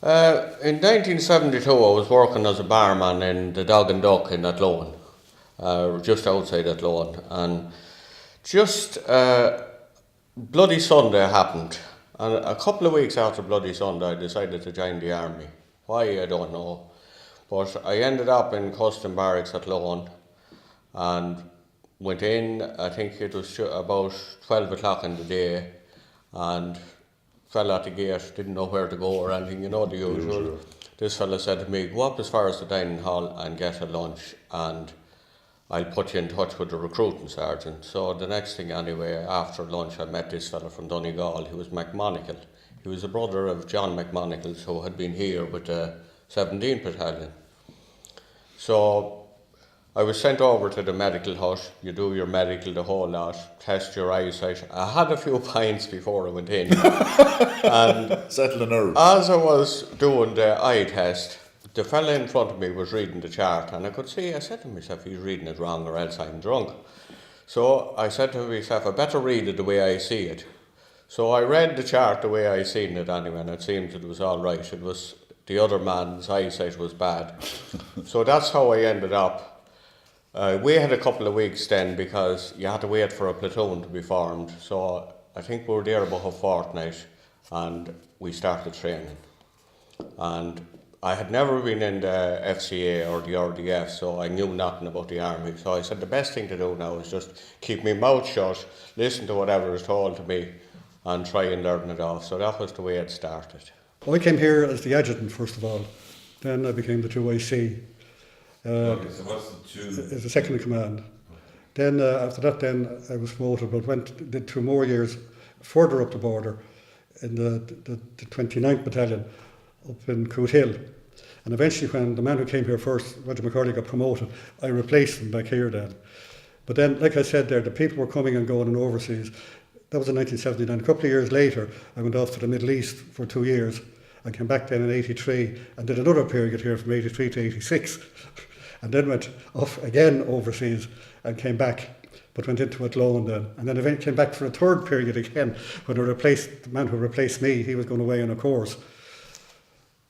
In 1972, I was working as a barman in the Dog and Duck in Athlone, just outside Athlone, and just Bloody Sunday happened, and a couple of weeks after Bloody Sunday, I decided to join the army. Why, I don't know, but I ended up in Custom Barracks at Athlone, and went in. I think it was about 12 o'clock in the day, and fell at the gate, didn't know where to go or anything, you know, the usual. This fella said to me, go up as far as the dining hall and get a lunch, and I'll put you in touch with the recruiting sergeant. So the next thing anyway, after lunch, I met this fella from Donegal. He was McMonicle. He was a brother of John McMonicle, who had been here with the 17th Battalion. So I was sent over to the medical hut. You do your medical, the whole lot, test your eyesight. I had a few pints before I went in. And settle the nerves. As I was doing the eye test, the fella in front of me was reading the chart, and I could see, I said to myself, he's reading it wrong or else I'm drunk. So I said to myself, I better read it the way I see it. So I read the chart the way I seen it anyway, and it seemed it was all right. It was, the other man's eyesight was bad. So that's how I ended up. We had a couple of weeks then because you had to wait for a platoon to be formed. So I think we were there about a fortnight and we started training. And I had never been in the FCA or the RDF, so I knew nothing about the army. So I said the best thing to do now is just keep my mouth shut, listen to whatever is told to me and try and learn it off. So that was the way it started. I came here as the adjutant first of all. Then I became the 2IC. Okay, so what's the two? As the second in command. Then after that, then I was promoted, but did 2 more years further up the border in the 29th Battalion up in Coothill. And eventually, when the man who came here first, Roger McCurley, got promoted, I replaced him back here then. But then, like I said there, the people were coming and going in overseas. That was in 1979. A couple of years later, I went off to the Middle East for 2 years. I came back then in 83 and did another period here from 83 to 86. And then went off again overseas and came back, but went into Athlone then. And then eventually came back for a third period again when the man who replaced me, he was going away on a course.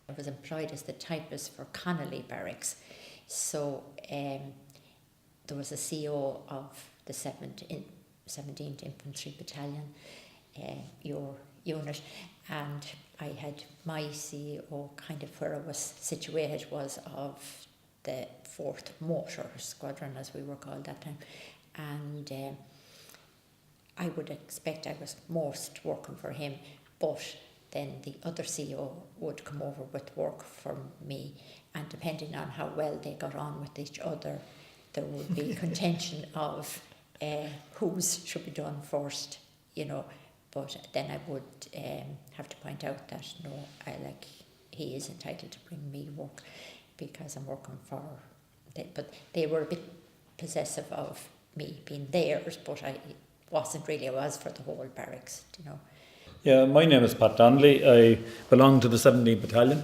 I was employed as the typist for Connolly Barracks. So there was a CO of the 17th Infantry Battalion, your unit, and I had my CEO kind of where I was situated was of the 4th Motor Squadron, as we were called that time, and I would expect I was most working for him, but then the other CEO would come over with work for me, and depending on how well they got on with each other, there would be contention of whose should be done first, you know. But then I would have to point out that no, he is entitled to bring me work because I'm working for them. But they were a bit possessive of me being theirs, but I wasn't really. I was for the whole barracks, you know. Yeah, my name is Pat Donnelly. I belong to the 17th Battalion.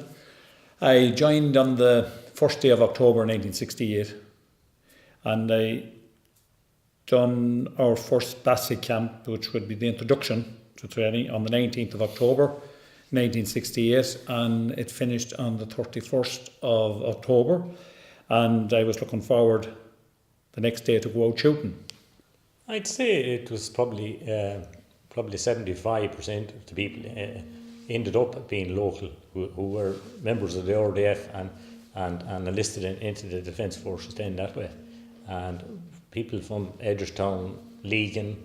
I joined on the first day of October 1968, and I done our first basic camp, which would be the introduction to training, on the 19th of October 1968, and it finished on the 31st of October, and I was looking forward the next day to go out shooting. I'd say it was probably 75% of the people ended up being local, who were members of the RDF and enlisted into the Defence Forces then that way. And people from Edgerstown, Legan,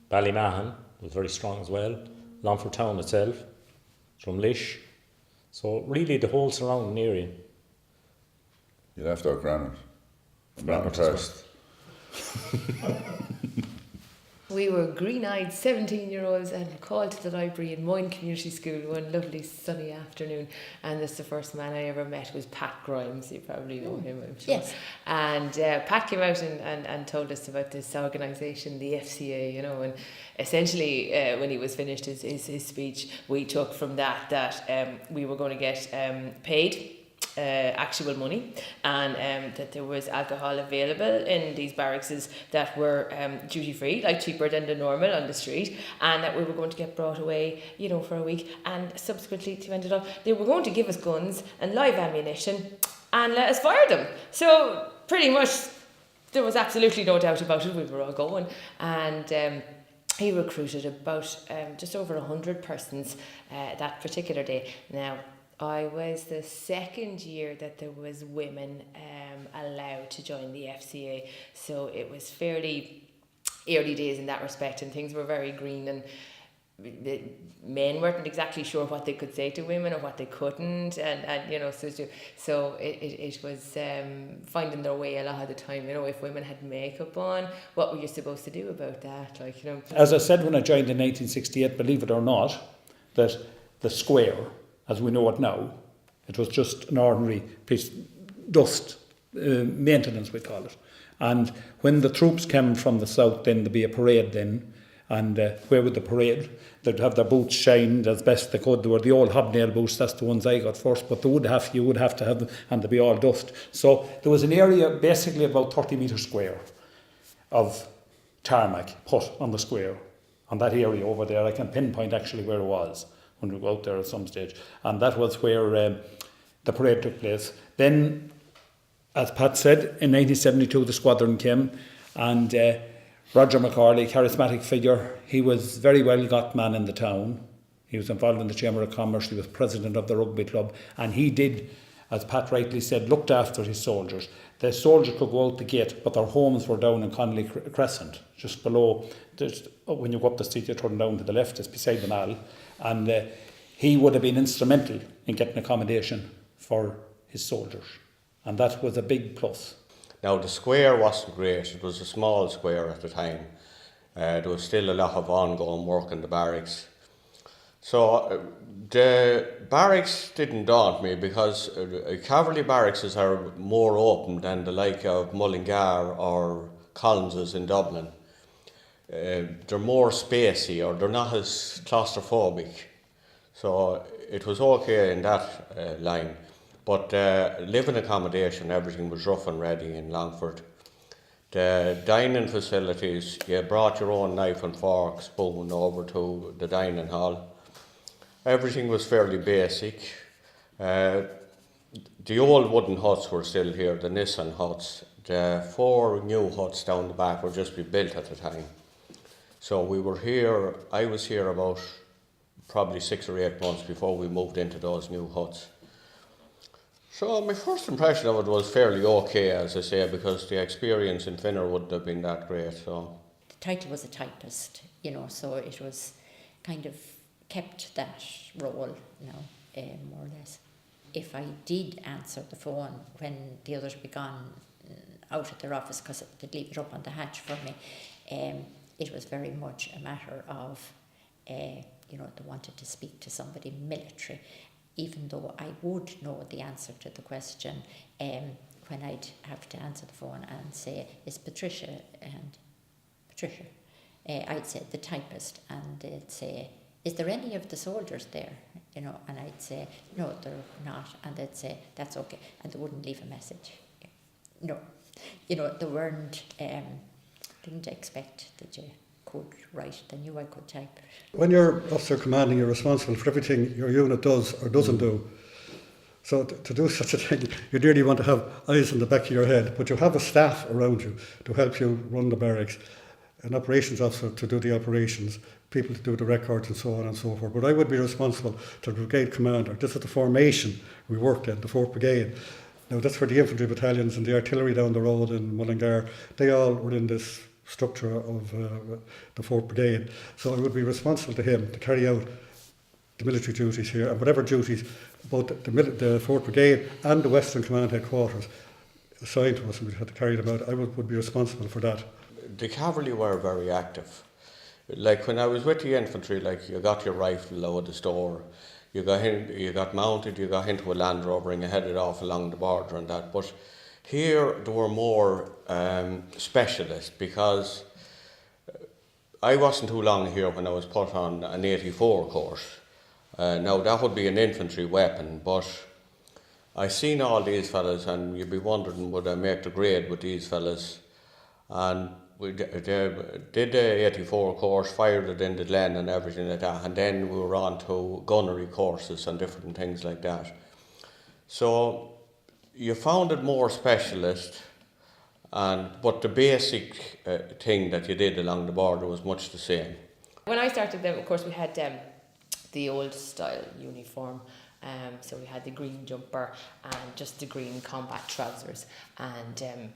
Ballymahon was very strong as well, Longford Town itself, Drumlish. So really the whole surrounding area. You left out Granite. I'm not impressed. We were green-eyed 17-year-olds and called to the library in Moyne Community School one lovely sunny afternoon, and that's the first man I ever met was Pat Grimes. You probably know him, I'm sure. Yes. And Pat came out and told us about this organisation, the FCA, you know, and essentially when he was finished his speech, we took from that we were going to get paid actual money, and that there was alcohol available in these barracks that were duty free, like cheaper than the normal on the street, and that we were going to get brought away, you know, for a week, and subsequently to end it up, they were going to give us guns and live ammunition and let us fire them. So pretty much there was absolutely no doubt about it. We were all going, and he recruited about just over 100 persons that particular day. Now, I was the second year that there was women allowed to join the FCA, so it was fairly early days in that respect, and things were very green, and the men weren't exactly sure what they could say to women or what they couldn't, and you know, so it was finding their way a lot of the time. You know, if women had makeup on, what were you supposed to do about that? Like, you know, As I said when I joined in 1968, believe it or not, that the square, as we know it now, it was just an ordinary piece, dust, maintenance we call it. And when the troops came from the south, then there'd be a parade then, and where would the parade? They'd have their boots shined as best they could. They were the old hobnail boots, that's the ones I got first, but you would have to have them, and they'd be all dust. So there was an area basically about 30 metres square of tarmac put on the square, on that area over there. I can pinpoint actually where it was when we go out there at some stage, and that was where the parade took place. Then, as Pat said, in 1972 the squadron came, and Roger McCauley, charismatic figure, he was very well got man in the town. He was involved in the Chamber of Commerce, he was president of the rugby club, and he did, as Pat rightly said, looked after his soldiers. The soldiers could go out the gate, but their homes were down in Connolly Crescent, just below. When you go up the street, you turn down to the left, it's beside the mall. And he would have been instrumental in getting accommodation for his soldiers. And that was a big plus. Now, the square wasn't great. It was a small square at the time. There was still a lot of ongoing work in the barracks. So the barracks didn't daunt me, because cavalry barracks are more open than the like of Mullingar or Collins's in Dublin. They're more spacey, or they're not as claustrophobic. So it was okay in that line. But living accommodation, everything was rough and ready in Longford. The dining facilities, you brought your own knife and fork, spoon over to the dining hall. Everything was fairly basic. The old wooden huts were still here, the Nissan huts. The 4 new huts down the back were just being built at the time. So we were here, I was here about probably 6 or 8 months before we moved into those new huts. So my first impression of it was fairly okay, as I say, because the experience in Finner wouldn't have been that great. So The title was a typist, you know, so it was kind of kept that role now, more or less. If I did answer the phone when the others were gone out at their office, because they'd leave it up on the hatch for me, it was very much a matter of, you know, they wanted to speak to somebody military, even though I would know the answer to the question when I'd have to answer the phone and say, is Patricia, and Patricia, I'd say the typist, and they'd say, is there any of the soldiers there? You know, and I'd say, no, they're not, and they'd say, that's okay, and they wouldn't leave a message. No, you know, they weren't, didn't expect that you could write, they knew I could type. When you're officer commanding, you're responsible for everything your unit does or doesn't do. So to do such a thing, you really want to have eyes in the back of your head, but you have a staff around you to help you run the barracks, an operations officer to do the operations, people to do the records and so on and so forth. But I would be responsible to the brigade commander. This is the formation we worked in, the 4th Brigade. Now that's where the infantry battalions and the artillery down the road in Mullingar, they all were in this structure of the 4th Brigade. So I would be responsible to him to carry out the military duties here, and whatever duties both the 4th Brigade and the Western Command Headquarters assigned to us, and we had to carry them out. I would be responsible for that. the cavalry were very active. Like when I was with the infantry, like you got your rifle out of the store, you got mounted, you got into a Land Rover and you headed off along the border and that. But here there were more specialists, because I wasn't too long here when I was put on an 84 course. Now that would be an infantry weapon, but I seen all these fellas, and you'd be wondering would I make the grade with these fellas. And we did the 84 course, fired it in the Glen and everything like that, and then we were on to gunnery courses and different things like that. So you found it more specialist, but the basic thing that you did along the border was much the same. When I started them, of course, we had the old style uniform. So we had the green jumper and just the green combat trousers, and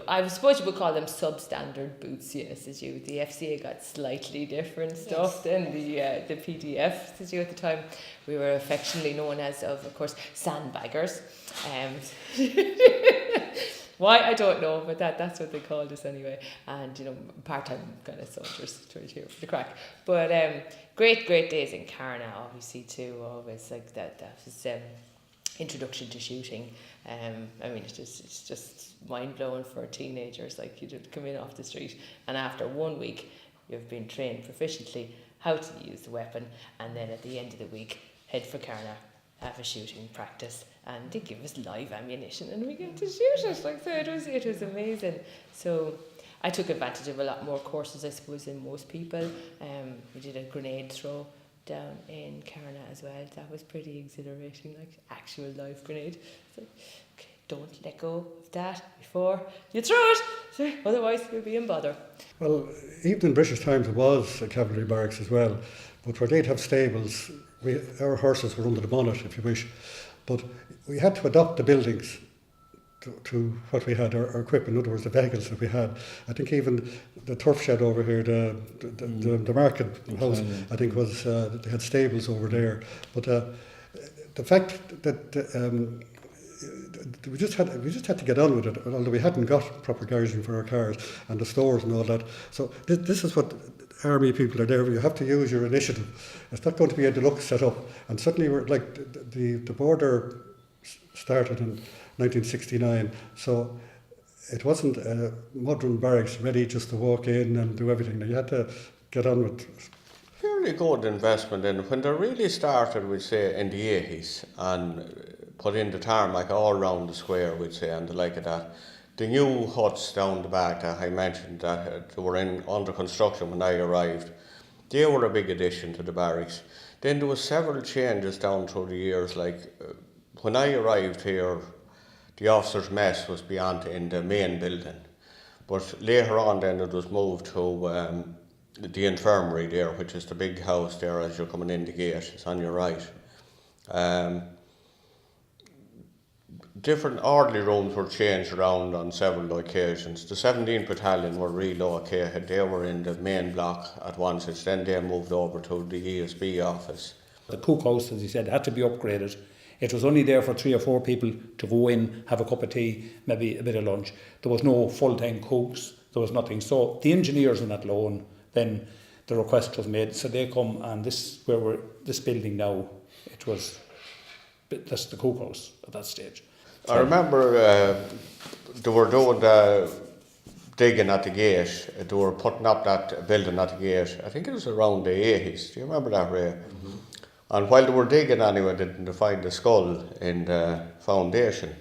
I suppose you would call them substandard boots. Yes, as you. The FCA got slightly different stuff than the PDF. As you at the time, we were affectionately known as, of course, sandbaggers. Why, I don't know, but that's what they called us anyway. And, you know, part-time kind of soldiers trying to hear for the crack. But great days in Carna, obviously, too. Always like that was introduction to shooting. I mean, it's just mind-blowing for teenagers. Like, you just come in off the street, and after 1 week, you've been trained proficiently how to use the weapon. And then at the end of the week, head for Carna, have a shooting practice, and they give us live ammunition and we get to shoot it. Like, so it was amazing. So I took advantage of a lot more courses, I suppose, than most people. We did a grenade throw down in Carna as well. That was pretty exhilarating, like actual live grenade. It's like, okay, don't let go of that before you throw it, otherwise you'll be in bother. Well, even in British times it was a cavalry barracks as well, but where they'd have stables, our horses were under the bonnet, if you wish, but we had to adopt the buildings to what we had, our equipment, in other words, the vehicles that we had. I think even the turf shed over here, the market house, I think was, they had stables over there. But the fact that we just had to get on with it, although we hadn't got proper garaging for our cars and the stores and all that. So this is what army people are there. You have to use your initiative. It's not going to be a deluxe setup. And certainly, we're like the border started in 1969, so it wasn't a modern barracks ready just to walk in and do everything. You had to get on with. Fairly good investment in when they really started, we'd say, in the 80s, and put in the tarmac all around the square, we'd say, and the like of that. The new huts down the back that I mentioned that were under construction when I arrived, they were a big addition to the barracks. Then there was several changes down through the years, like when I arrived here, the officers' mess was beyond in the main building. But later on then it was moved to the infirmary there, which is the big house there as you're coming in the gate. It's on your right. Different orderly rooms were changed around on several occasions. The 17th Battalion were relocated. They were in the main block at one stage. Then they moved over to the ESB office. The cookhouse, as you said, had to be upgraded. It was only there for 3 or 4 people to go in, have a cup of tea, maybe a bit of lunch. There was no full-time cooks. There was nothing. So the engineers on that loan, then the request was made. So they come, and this building now, that's the cookhouse at that stage. I remember they were doing digging at the gate. They were putting up that building at the gate. I think it was around the 80s. Do you remember that, Ray? Mm-hmm. And while they were digging anyway, they find the skull in the foundation.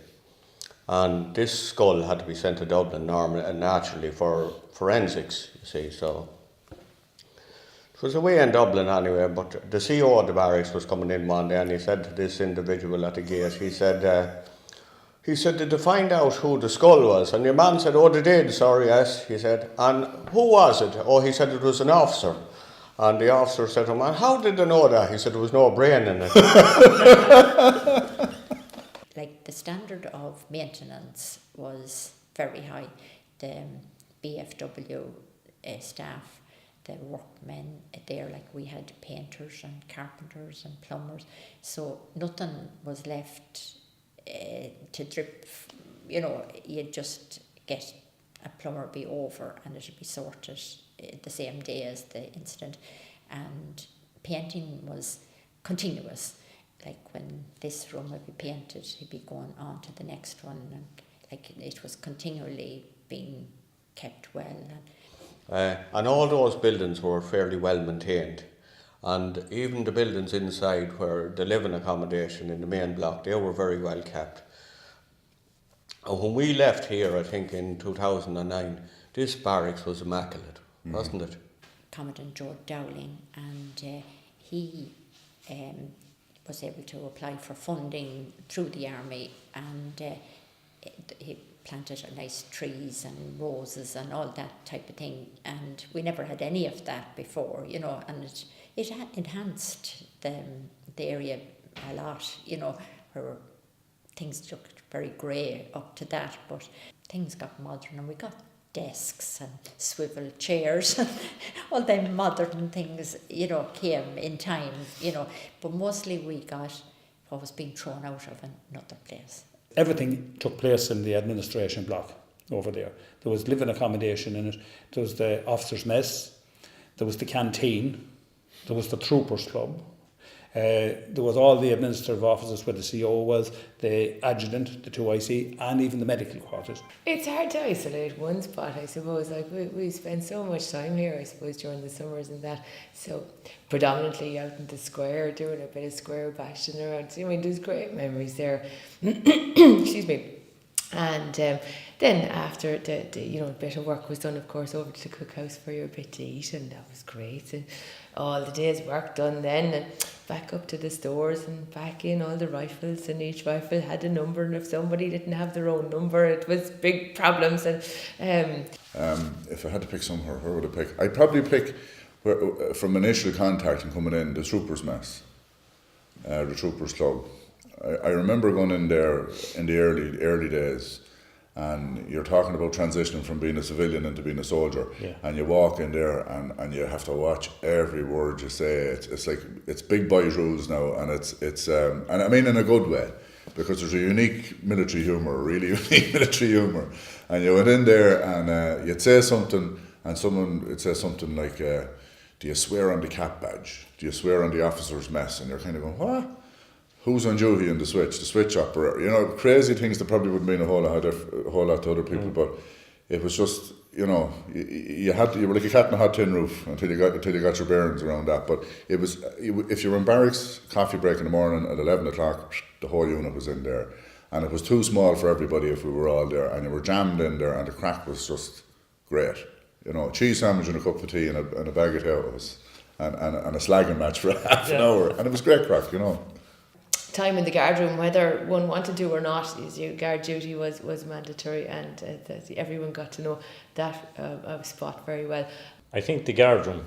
And this skull had to be sent to Dublin naturally for forensics, you see. So it was away in Dublin anyway, but the CEO of the barracks was coming in one day and he said to this individual at the gate, he said, did they find out who the skull was? And your man said, oh, they did, sorry, yes, he said. And who was it? Oh, he said it was an officer. And the officer said to him, and how did they know that? He said there was no brain in it. Like, the standard of maintenance was very high. The BFW staff, the workmen there, like we had painters and carpenters and plumbers, so nothing was left to drip. You know, you'd just get a plumber be over and it'd be sorted the same day as the incident, and painting was continuous. Like, when this room would be painted, he'd be going on to the next one, and like it was continually being kept well. And all those buildings were fairly well maintained. And even the buildings inside where the living accommodation in the main block, they were very well kept. And when we left here, I think in 2009, this barracks was immaculate, wasn't it? Commandant Joe Dowling, and he was able to apply for funding through the army, and he planted nice trees and roses and all that type of thing, and we never had any of that before, you know, and it enhanced the area a lot, you know, where things looked very grey up to that, but things got modern and we got desks and swivel chairs and all them modern things, you know, came in time, you know, but mostly we got what was being thrown out of another place. Everything took place in the administration block over there. There was living accommodation in it, there was the officers' mess, there was the canteen, there was the troopers' club, there was all the administrative offices where the CO was, the adjutant, the 2IC, and even the medical quarters. It's hard to isolate one spot, I suppose. Like we spend so much time here, I suppose, during the summers and that. So predominantly out in the square, doing a bit of square bashing around. I mean, there's great memories there. Excuse me. And then after the you know, a bit of work was done, of course, over to the cookhouse for your bit to eat, and that was great. And all the day's work done then, and back up to the stores and back in all the rifles, and each rifle had a number, and if somebody didn't have their own number, it was big problems. And if I had to pick somewhere, where would I pick? I'd probably pick from initial contact and coming in, the troopers' mess, the troopers' club. I remember going in there in the early days, and you're talking about transitioning from being a civilian into being a soldier, and you walk in there and you have to watch every word you say. It's like, it's big boy rules now, and it's and I mean in a good way, because there's a unique military humour, really unique military humour. And you went in there and you'd say something, and someone would say something like, do you swear on the cap badge? Do you swear on the officer's mess? And you're kind of going, what? Who's on duty in the switch operator? You know, crazy things that probably wouldn't mean a whole lot to other people, but it was just, you know, you were like a cat in a hot tin roof until you got your bearings around that. But it was, if you were in barracks, coffee break in the morning at 11 o'clock, the whole unit was in there, and it was too small for everybody if we were all there, and you were jammed in there, and the crack was just great. You know, a cheese sandwich and a cup of tea and a bag of potatoes, and a slagging match for half an hour, and it was great crack, you know. time in the guard room, whether one wanted to or not, guard duty was mandatory, and everyone got to know that spot very well. I think the guard room,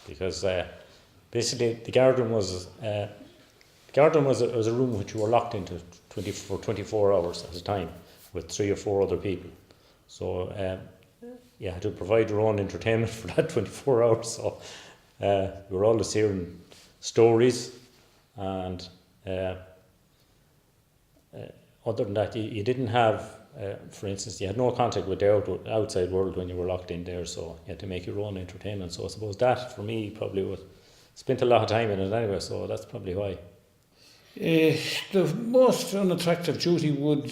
because basically the guard room was a room which you were locked into for 24 hours at a time with 3 or 4 other people. So you had to provide your own entertainment for that 24 hours. So we were always hearing stories, and other than that, you didn't have, for instance, you had no contact with the outside world when you were locked in there, so you had to make your own entertainment. So I suppose that, for me, probably was spent a lot of time in it anyway, so that's probably why. The most unattractive duty would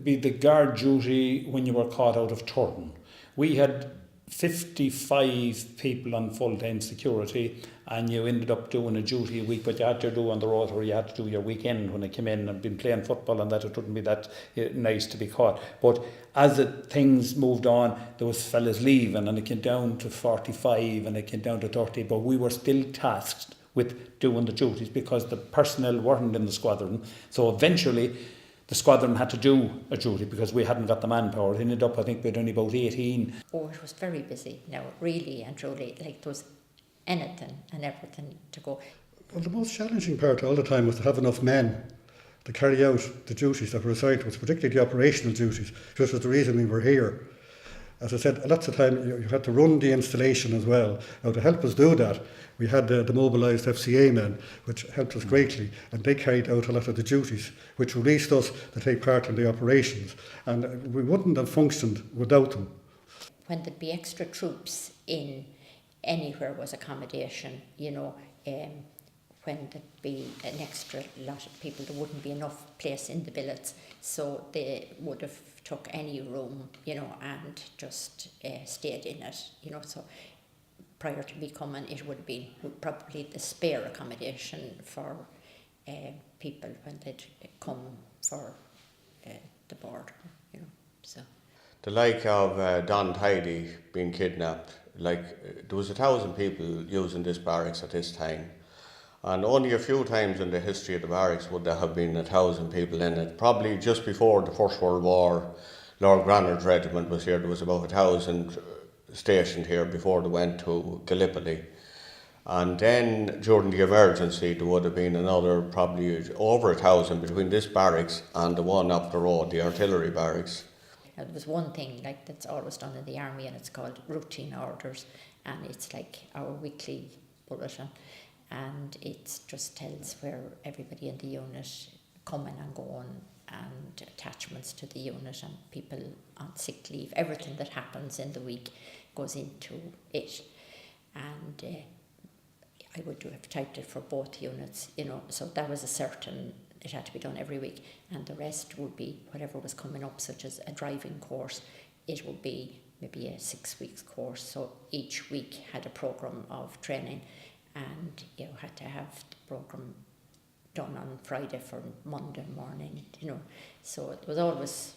be the guard duty when you were caught out of turn. We had 55 people on full-time security, and you ended up doing a duty a week, but you had to do on the road, or you had to do your weekend when I came in and been playing football, and that it wouldn't be that nice to be caught. But as things moved on, there was fellas leaving, and it came down to 45 and it came down to 30, but we were still tasked with doing the duties because the personnel weren't in the squadron. So eventually the squadron had to do a duty because we hadn't got the manpower. It ended up, I think, we had only about 18. Oh, it was very busy now, really and truly. Like, there was anything and everything to go. Well, the most challenging part all the time was to have enough men to carry out the duties that were assigned to us, particularly the operational duties, which was the reason we were here. As I said, lots of time you had to run the installation as well. Now, to help us do that, we had the mobilised FCA men, which helped us greatly, and they carried out a lot of the duties, which released us to take part in the operations. And we wouldn't have functioned without them. When there'd be extra troops in anywhere was accommodation, you know, when there'd be an extra lot of people, there wouldn't be enough place in the billets, so they would have took any room, you know, and just stayed in it, you know. So prior to me coming, it would have been probably the spare accommodation for people when they'd come for the border, you know. So The like of Don Tidy being kidnapped, like there was 1,000 people using this barracks at this time, and only a few times in the history of the barracks would there have been 1,000 people in it. Probably just before the First World War, Lord Granard's regiment was here. There was about 1,000 stationed here before they went to Gallipoli. And then during the emergency, there would have been another probably over 1,000 between this barracks and the one up the road, the artillery barracks. there was one thing like that's always done in the army, and it's called routine orders, and it's like our weekly bulletin, and it just tells where everybody in the unit coming and going, and attachments to the unit, and people on sick leave. Everything that happens in the week goes into it, and I would have typed it for both units, you know, so that was a certain, it had to be done every week, and the rest would be whatever was coming up, such as a driving course. It would be maybe a 6 weeks course, so each week had a programme of training, and you had to have the programme done on Friday for Monday morning, you know, so it was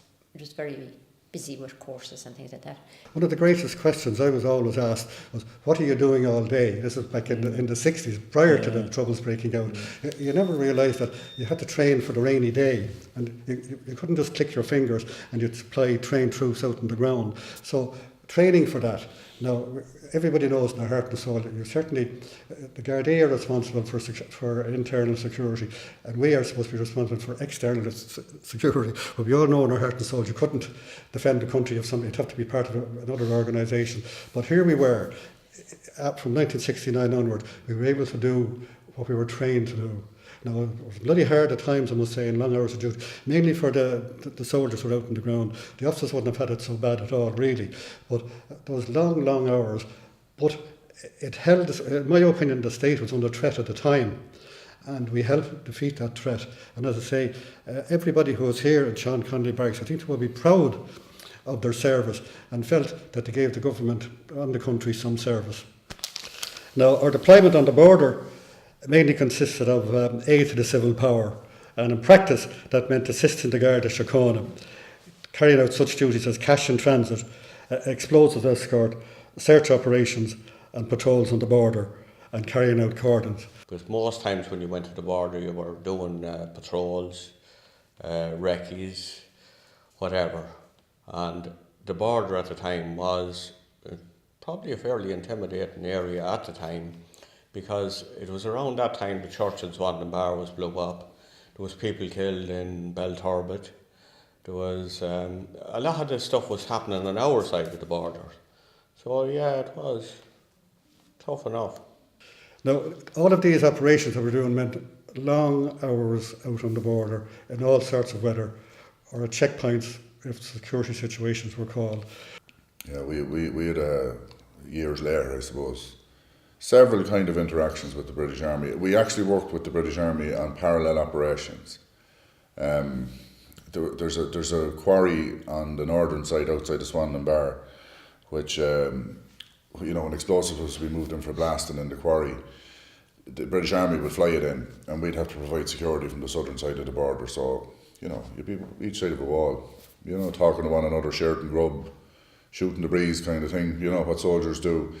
very busy with courses and things like that. One of the greatest questions I was always asked was, what are you doing all day? This was back in the 60s, prior to the troubles breaking out. You never realised that you had to train for the rainy day, and you couldn't just click your fingers and you'd supply trained troops out on the ground. So training for that. Now, everybody knows in their heart and soul that you certainly, the Gardaí are responsible for internal security, and we are supposed to be responsible for external security. But we all know in our heart and soul you couldn't defend the country if somebody, you'd have to be part of another organisation. But here we were, from 1969 onward, we were able to do what we were trained to do. Now, it was bloody hard at times, I must say, in long hours of duty, mainly for the soldiers who were out on the ground. The officers wouldn't have had it so bad at all, really. But those long, long hours, but it held, in my opinion, the state was under threat at the time, and we helped defeat that threat. And as I say, everybody who was here at Sean Connolly Barracks, I think they will be proud of their service and felt that they gave the government and the country some service. Now, our deployment on the border mainly consisted of aid to the civil power, and in practice that meant assisting the Garda Síochána, carrying out such duties as cash in transit, explosives escort, search operations and patrols on the border, and carrying out cordons. Because most times when you went to the border you were doing patrols, recce's, whatever, and the border at the time was probably a fairly intimidating area at the time, because it was around that time the church in Swandenbar was blew up. There was people killed in Belturbet. There was a lot of this stuff was happening on our side of the border. So yeah, it was tough enough. Now, all of these operations that we're doing meant long hours out on the border in all sorts of weather, or at checkpoints if security situations were called. Yeah, we had years later, I suppose, several kind of interactions with the British Army. We actually worked with the British Army on parallel operations. There's a quarry on the northern side outside the Swandenbar, which when explosives was to be moved in for blasting in the quarry, the British Army would fly it in, and we'd have to provide security from the southern side of the border. So you'd be each side of a wall, talking to one another, sharing grub, shooting the breeze kind of thing. You know what soldiers do.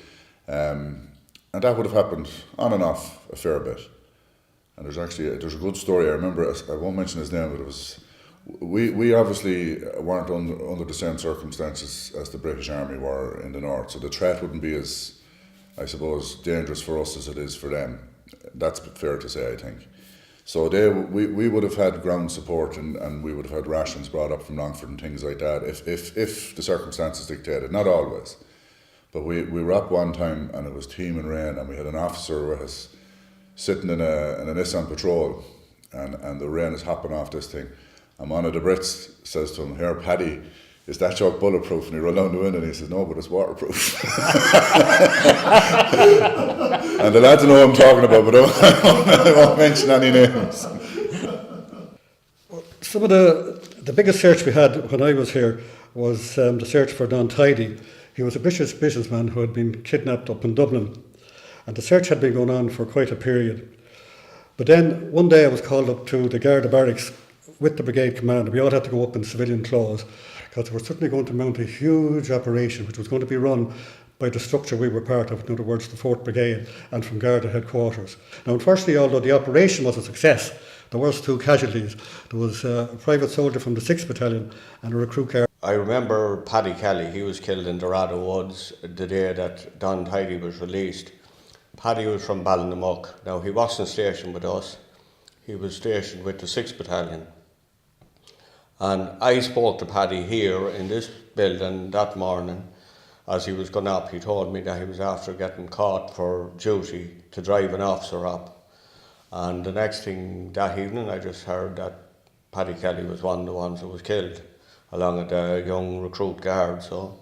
And that would have happened on and off a fair bit. And there's a good story. I remember, I won't mention his name, but it was, we obviously weren't under the same circumstances as the British Army were in the north, so the threat wouldn't be as, I suppose, dangerous for us as it is for them. That's fair to say, I think. So we would have had ground support, and we would have had rations brought up from Longford and things like that if the circumstances dictated. Not always. But we were up one time, and it was teeming rain, and we had an officer with us sitting in a Nissan Patrol, and the rain is hopping off this thing. And one of the Brits says to him, "Here, Paddy, is that joke bulletproof?" And he rolled down the window and he says, "No, but it's waterproof." And the lads know what I'm talking about, but I won't mention any names. Some of the biggest search we had when I was here was the search for Don Tidy. He was a British businessman who had been kidnapped up in Dublin, and the search had been going on for quite a period. But then one day I was called up to the Garda barracks with the brigade commander. We all had to go up in civilian clothes because they were certainly going to mount a huge operation which was going to be run by the structure we were part of, in other words, the 4th Brigade, and from Garda headquarters. Now, unfortunately, although the operation was a success, there was 2 casualties. There was a private soldier from the 6th Battalion and a recruit car. I remember Paddy Kelly, he was killed in Dorado Woods the day that Don Tidy was released. Paddy was from Ballinamok. Now, he wasn't stationed with us, he was stationed with the 6th Battalion. And I spoke to Paddy here in this building that morning. As he was going up, he told me that he was after getting caught for duty to drive an officer up. And the next thing that evening, I just heard that Paddy Kelly was one of the ones who was killed, along with the young recruit guard. So,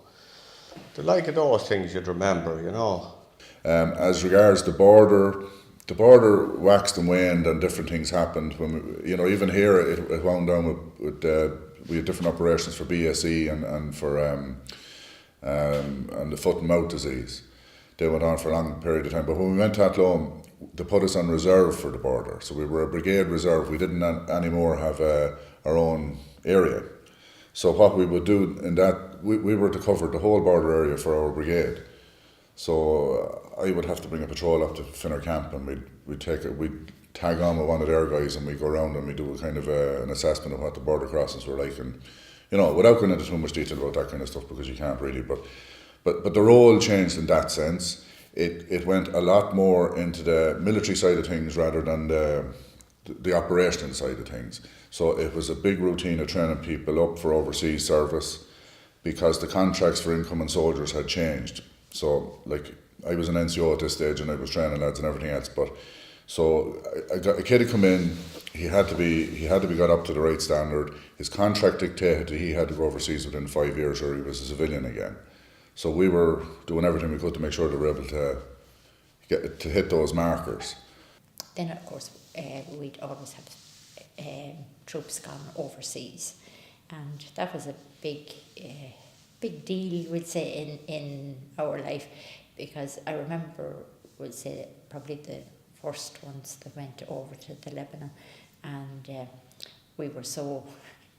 the like of those things you'd remember, you know. As regards the border waxed and waned, and different things happened. When we, even here, it wound down with we had different operations for BSE and for and the foot and mouth disease. They went on for a long period of time. But when we went to Athlone, they put us on reserve for the border. So we were a brigade reserve. We didn't anymore have our own area. So what we would do in that, we were to cover the whole border area for our brigade. So I would have to bring a patrol up to Finner Camp, and we'd tag on with one of their guys, and we'd go around and we'd do a kind of an assessment of what the border crossings were like, and without going into too much detail about that kind of stuff, because you can't really, but the role changed in that sense. It went a lot more into the military side of things rather than the operational side of things. So it was a big routine of training people up for overseas service, because the contracts for incoming soldiers had changed. So, like, I was an NCO at this stage, and I was training lads and everything else. But so I got a kid to come in. He had to be got up to the right standard. His contract dictated that he had to go overseas within 5 years, or he was a civilian again. So we were doing everything we could to make sure they were able to hit those markers. Then, of course, we'd always have troops gone overseas, and that was a big deal, we'd say, in our life, because I remember, we'd say, probably the first ones that went over to the Lebanon, and we were so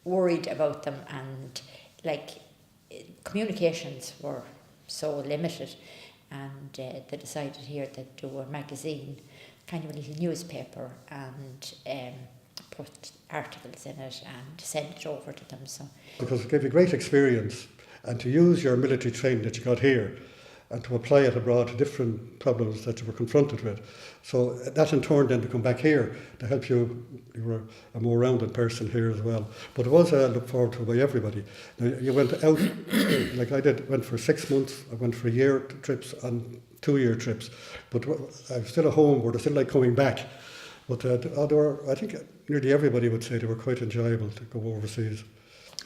worried about them, and communications were so limited, and they decided here that do a magazine, kind of a little newspaper, and put articles in it and send it over to them. So because it gave you great experience, and to use your military training that you got here and to apply it abroad to different problems that you were confronted with. So that in turn then to come back here to help you were a more rounded person here as well. But it was looked forward to by everybody. Now, you went out, like I did, went for 6 months, I went for a year trips and 2-year trips. But I'm still at home, but I still like coming back. But I think nearly everybody would say they were quite enjoyable to go overseas.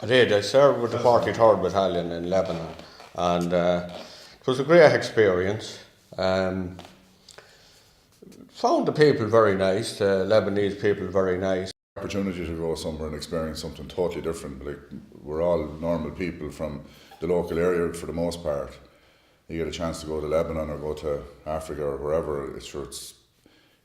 I did. I served with the 43rd Battalion in Lebanon, and it was a great experience. Found the people very nice, the Lebanese people very nice. Opportunity to go somewhere and experience something totally different. Like, we're all normal people from the local area for the most part. You get a chance to go to Lebanon or go to Africa or wherever, it's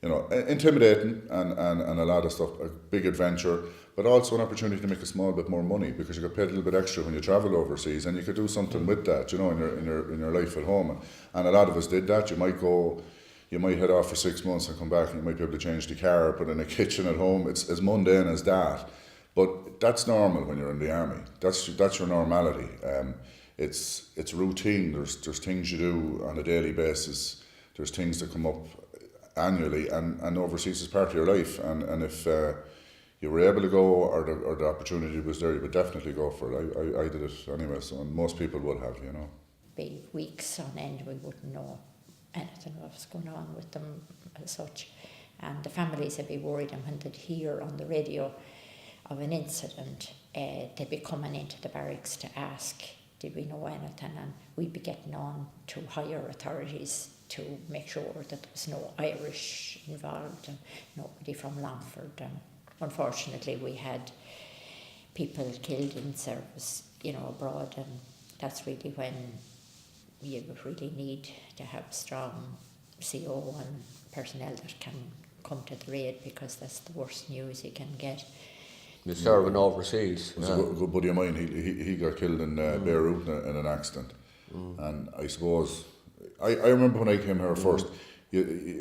intimidating and a lot of stuff, a big adventure, but also an opportunity to make a small bit more money, because you get paid a little bit extra when you travel overseas, and you could do something with that, in your life at home. And a lot of us did that. You might head off for 6 months and come back, and you might be able to change the car, put in a kitchen at home. It's as mundane as that, but that's normal when you're in the army. That's your normality. It's routine. There's things you do on a daily basis. There's things that come up annually, and overseas is part of your life. And if you were able to go, or the opportunity was there, you would definitely go for it. I did it anyway, so, and most people would have, Be weeks on end, we wouldn't know anything what was going on with them as such, and the families would be worried, and when they'd hear on the radio of an incident, they'd be coming into the barracks to ask, did we know anything, and we'd be getting on to higher authorities to make sure that there was no Irish involved and nobody from Longford. And unfortunately, we had people killed in service, abroad, and that's really when you would really need to have strong CO and personnel that can come to the raid, because that's the worst news you can get. You're serving overseas. It was a good buddy of mine. He got killed in Beirut in an accident, and I suppose I remember when I came here first.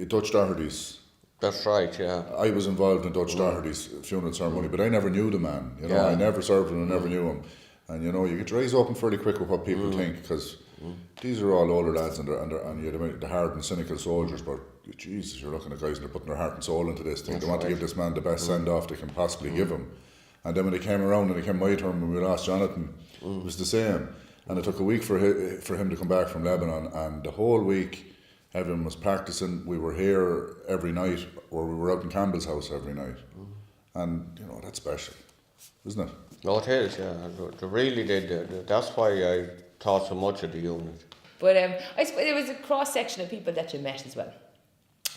Dutch Doherty's. That's right, yeah. I was involved in Dutch Doherty's funeral ceremony, but I never knew the man. You know, Yeah. I never served him. I never knew him, and you know, you get your eyes open fairly quick with what people think, because these are all older lads and you're the hard and cynical soldiers, but Jesus, you're looking at guys and they're putting their heart and soul into this thing. They want to give this man the best send off they can possibly give him. And then when they came around and it came my turn when we lost Jonathan, it was the same. And it took a week for him to come back from Lebanon, and the whole week everyone was practicing. We were here every night, or we were out in Campbell's house every night. And you know, that's special, isn't it? No, it is, yeah. They really did. That's why I thought so much of the unit. But I suppose there was a cross section of people that you met as well.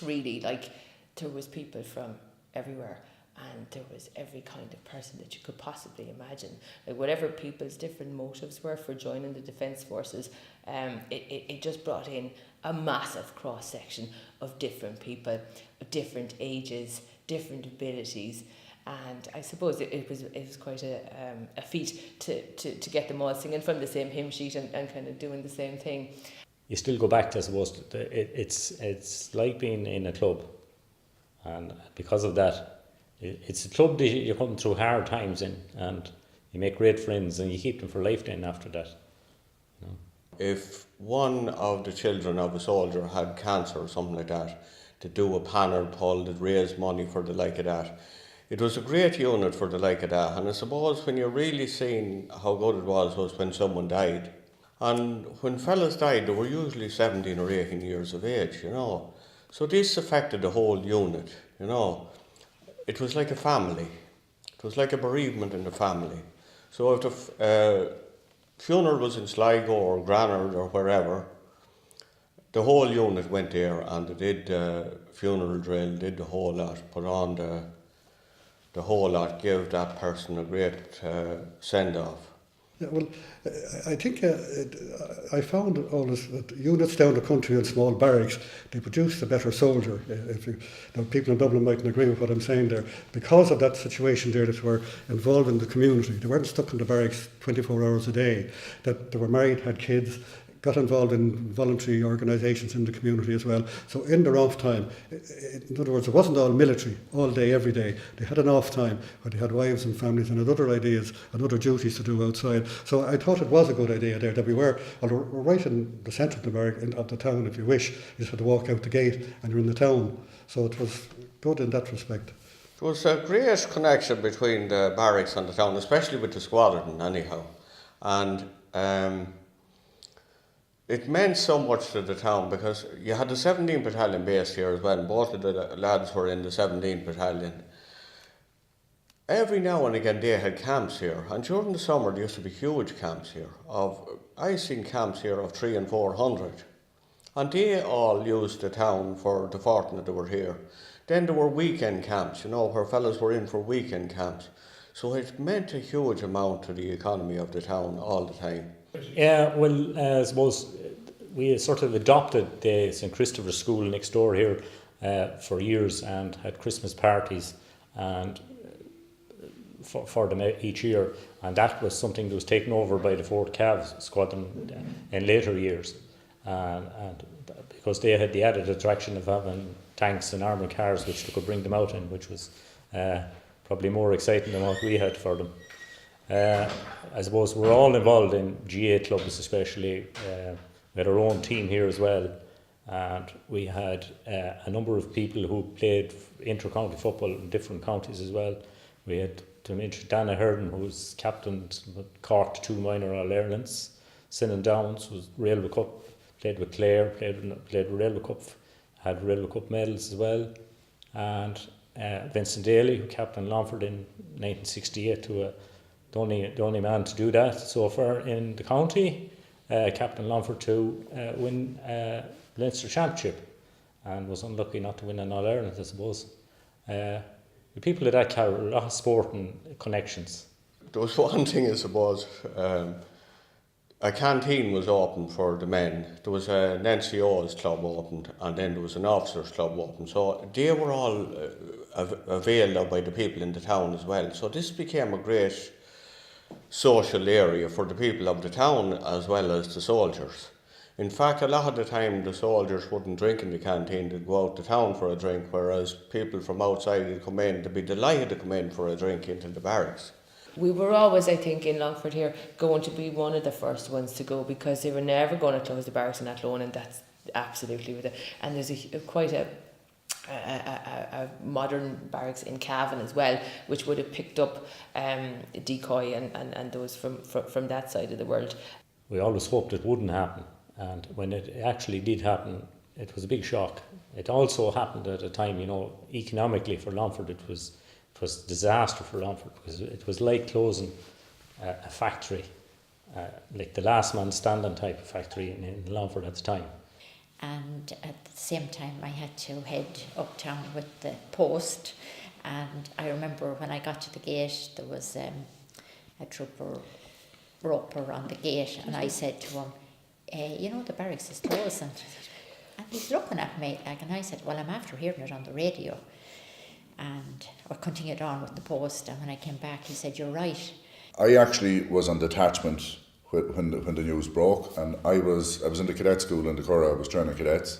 Really, like there was people from everywhere, and there was every kind of person that you could possibly imagine. Like whatever people's different motives were for joining the Defence Forces, it just brought in a massive cross section of different people, of different ages, different abilities. And I suppose it was quite a feat to get them all singing from the same hymn sheet and kind of doing the same thing. You still go back to, I suppose, it's like being in a club, and because of that, it's a club that you come through hard times in, and you make great friends, and you keep them for life then after that. You know? If one of the children of a soldier had cancer or something like that, to do a panel poll that raised money for the like of that. It was a great unit for the like of that, and I suppose when you're really seeing how good it was when someone died. And when fellas died, they were usually 17 or 18 years of age, you know. So this affected the whole unit, you know. It was like a family. It was like a bereavement in the family. So if the funeral was in Sligo or Granard or wherever, the whole unit went there and they did funeral drill, did the whole lot, put on the whole lot, give that person a great send-off. Yeah, well, I think I found always that units down the country in small barracks, they produce a better soldier. People in Dublin mightn't agree with what I'm saying there. Because of that situation there, that were involved in the community, they weren't stuck in the barracks 24 hours a day, that they were married, had kids, got involved in voluntary organisations in the community as well. So in their off time, in other words, it wasn't all military, all day, every day. They had an off time where they had wives and families and had other ideas and other duties to do outside. So I thought it was a good idea there that we're right in the centre of the barrack, of the town, if you wish. You just had to walk out the gate and you're in the town. So it was good in that respect. There was a great connection between the barracks and the town, especially with the squadron anyhow. And it meant so much to the town because you had the 17th Battalion based here as well, and both of the lads were in the 17th Battalion. Every now and again they had camps here, and during the summer there used to be huge camps here. I've seen camps here of 300 and 400, and they all used the town for the fortnight they were here. Then there were weekend camps, you know, where fellas were in for weekend camps. So it meant a huge amount to the economy of the town all the time. Yeah, well, I suppose we sort of adopted the St. Christopher's School next door here for years and had Christmas parties and for them each year, and that was something that was taken over by the 4th Cav squadron in later years, and because they had the added attraction of having tanks and armoured cars which they could bring them out in, which was probably more exciting than what we had for them. I suppose we're all involved in GA clubs, especially. We had our own team here as well, and we had a number of people who played inter-county football in different counties as well. We had, to mention, Dana Herden, who was captain Cork 2 minor All-Irelands. Sinan Downs was Railway Cup, played with Clare, played Railway Cup, had Railway Cup medals as well. And Vincent Daly, who captained Longford in 1968, the only man to do that so far in the county, captain Longford to win Leinster Championship, and was unlucky not to win an All-Ireland, I suppose. The people of that carry a lot of sport and connections. There was one thing, I suppose, a canteen was open for the men. There was an NCO's club opened, and then there was an officers' club open. So they were all availed of by the people in the town as well. So this became a great social area for the people of the town as well as the soldiers. In fact, a lot of the time the soldiers wouldn't drink in the canteen, they'd go out to town for a drink, whereas people from outside would come in, they'd be delighted to come in for a drink into the barracks. We were always, I think, in Longford here, going to be one of the first ones to go, because they were never going to close the barracks in Athlone, and that's absolutely with it. And there's quite a modern barracks in Cavan as well, which would have picked up Decoy and those from that side of the world. We always hoped it wouldn't happen, and when it actually did happen, it was a big shock. It also happened at a time, economically for Longford, it was disaster for Longford, because it was like closing a factory, like the last man standing type of factory in Longford at the time. And at the same time I had to head uptown with the post, and I remember when I got to the gate there was a trooper roper on the gate, and I said to him, the barracks is closed, and he's looking at me and I said, well, I'm after hearing it on the radio. And I continued on with the post, and when I came back he said, you're right. I actually was on detachment when the news broke, and I was in the cadet school in the Curragh. I was training cadets,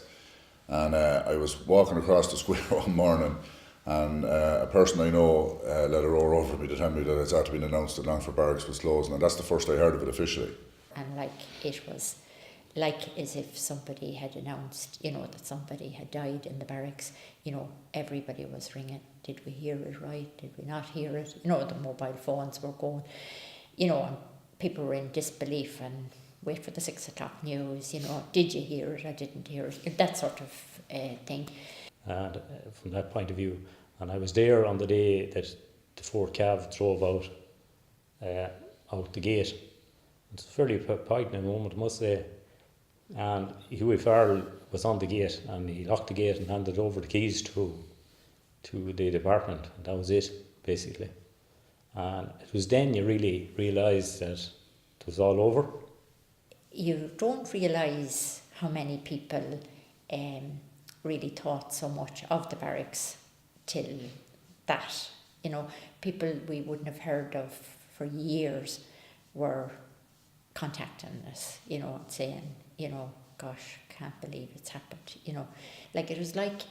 and I was walking across the square one morning, and a person I know let a roar over me to tell me that it's after been announced that Longford Barracks was closing, and that's the first I heard of it officially. And it was like as if somebody had announced, that somebody had died in the barracks. Everybody was ringing. Did we hear it right? Did we not hear it? The mobile phones were going, and people were in disbelief and wait for the 6 o'clock news, did you hear it? I didn't hear it. That sort of thing. And from that point of view, and I was there on the day that the 4th Cav drove out the gate. It's a fairly poignant moment, I must say. And Hughie Farrell was on the gate, and he locked the gate and handed over the keys to the department, and that was it, basically. And it was then you really realised that it was all over. You don't realise how many people really thought so much of the barracks till that. People we wouldn't have heard of for years were contacting us, saying, gosh, can't believe it's happened. It was like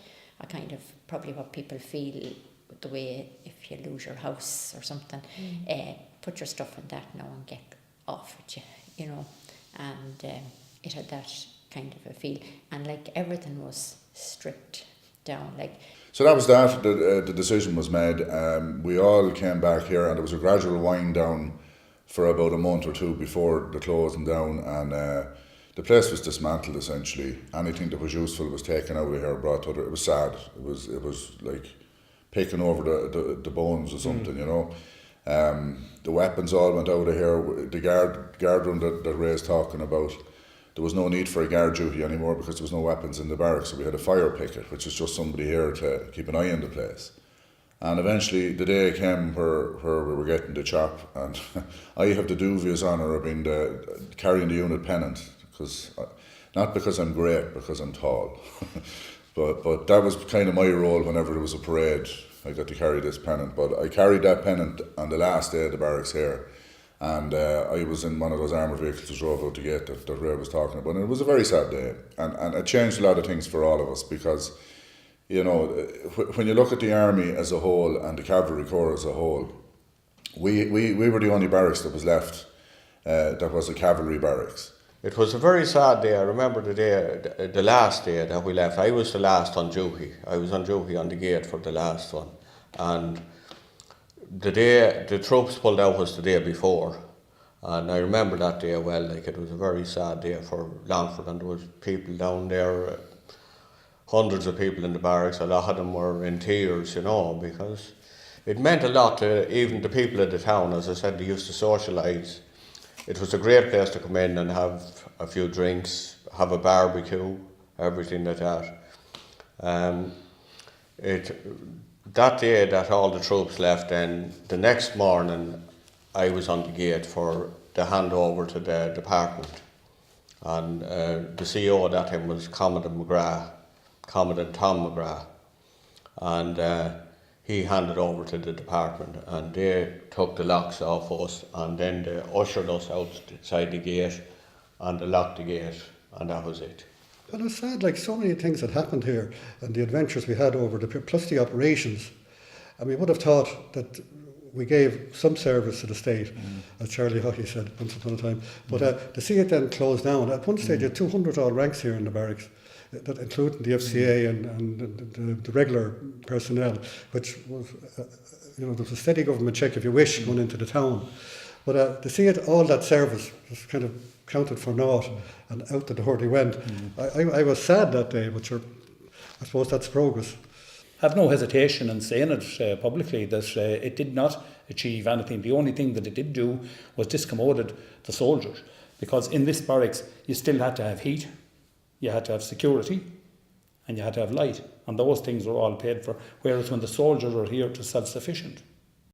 a kind of probably what people feel the way if you lose your house or something, put your stuff in that now and get off with you, and it had that kind of a feel, and everything was stripped down. So that was that. The decision was made. We all came back here, and there was a gradual wind down for about a month or two before the closing down, and the place was dismantled essentially. Anything that was useful was taken out of here, brought to other. It was sad. It was like picking over the bones or something, The weapons all went out of here. The guard room that Ray's talking about, there was no need for a guard duty anymore because there was no weapons in the barracks. So we had a fire picket, which is just somebody here to keep an eye on the place. And eventually the day came where we were getting the chop, and I have the dubious honour of being carrying the unit pennant, not because I'm great, because I'm tall. but that was kind of my role whenever there was a parade. I got to carry this pennant, but I carried that pennant on the last day of the barracks here, and I was in one of those armoured vehicles that drove out the gate that Ray was talking about, and it was a very sad day, and it changed a lot of things for all of us, because when you look at the army as a whole and the cavalry corps as a whole, we were the only barracks that was left that was a cavalry barracks. It was a very sad day. I remember the last day that we left. I was the last on duty. I was on duty on the gate for the last one. And the day the troops pulled out was the day before. And I remember that day well. It was a very sad day for Longford, and there was people down there, hundreds of people in the barracks. A lot of them were in tears, because it meant a lot to even the people of the town. As I said, they used to socialise. It was a great place to come in and have a few drinks, have a barbecue, everything like that. That day that all the troops left, then the next morning I was on the gate for the handover to the department. And the CEO at that time was Commandant Tom McGrath. And he handed over to the department, and they took the locks off us, and then they ushered us outside the gate, and they locked the gate, and that was it. But it's sad, like so many things that happened here and the adventures we had over the plus the operations. And we would have thought that we gave some service to the state, as Charlie Hockey said once upon a time. But to see it then closed down, at one stage you had 200 odd ranks here in the barracks, that including the FCA and the regular personnel, which was, there was a steady government check, if you wish, going into the town. But to see it, all that service was kind of counted for naught, and out the door they went. I was sad that day, but sure, I suppose that's progress. I have no hesitation in saying it publicly that it did not achieve anything. The only thing that it did do was discommoded the soldiers, because in this barracks you still had to have heat, you had to have security, and you had to have light, and those things were all paid for, whereas when the soldiers were here, it was self-sufficient.